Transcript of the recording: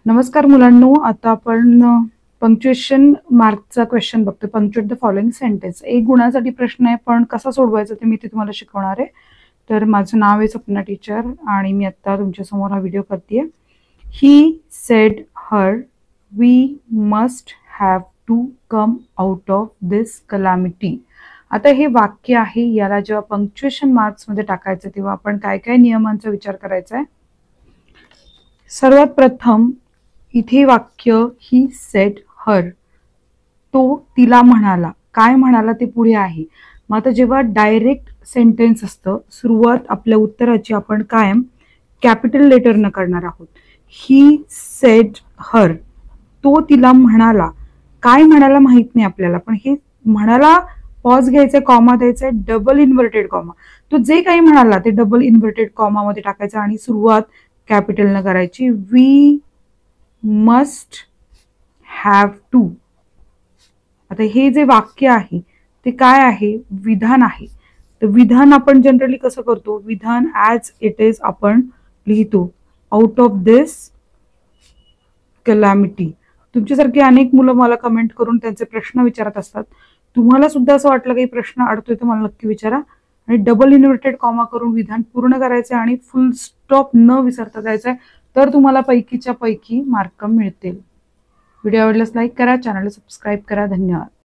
नमस्कार मुलांनो, आता आपण पंक्च्युएशन मार्कचा क्वेश्चन बघतोय. Punctuate the following sentence. एक गुणासाठी प्रश्न आहे, पण कसा सोडवायचा ते मी तुम्हाला शिकवणार आहे. तर माझं नाव आहे सपना टीचर आणि मी आता तुमच्या समोर हा व्हिडिओ करतेय. He said her we must have to come out of this calamity. आता हे वाक्य आहे, याला जेव्हा पंक्च्युएशन मार्क्स मध्ये टाकायचं तेव्हा आपण काय काय नियमांचा विचार करायचा आहे. सर्वात प्रथम इथे वाक्य ही सेड हर, तो तिला म्हणाला. काय म्हणाला ते पुढे आहे. मग आता जेव्हा डायरेक्ट सेंटेन्स असतं, सुरुवात आपल्या उत्तराची आपण कायम कॅपिटल लेटरनं करणार आहोत. ही सेड हर, तो तिला म्हणाला. काय म्हणाला माहित नाही आपल्याला, पण हे म्हणाला पॉज घ्यायचा, कॉमा द्यायचा, डबल इन्व्हर्टेड कॉमा. तो जे काही म्हणाला ते डबल इन्व्हर्टेड कॉमा मध्ये टाकायचं आणि सुरुवात कॅपिटलनं करायची. We must have to. आता हे जे वाक्य आहे ते काय आहे, विधान आहे. तर विधान आपण जनरली कसं करतो, विधान ॲज इट इज आपण लिहितो, आउट ऑफ दिस कलॅमिटी. तुमच्यासारखे अनेक मुलं मला कमेंट करून त्यांचे प्रश्न विचारत असतात. तुम्हाला सुद्धा असं वाटलं काही प्रश्न अडतोय तर मला नक्की विचारा आणि डबल इन्व्हर्टेड कॉमा करून विधान पूर्ण करायचं आणि फुल स्टॉप न विसरता जायचंय, तर तुम्हाला पैकीच्या पैकी मार्क मिळतील. व्हिडिओ आवडल्यास लाईक करा, चॅनलला सबस्क्राईब करा. धन्यवाद.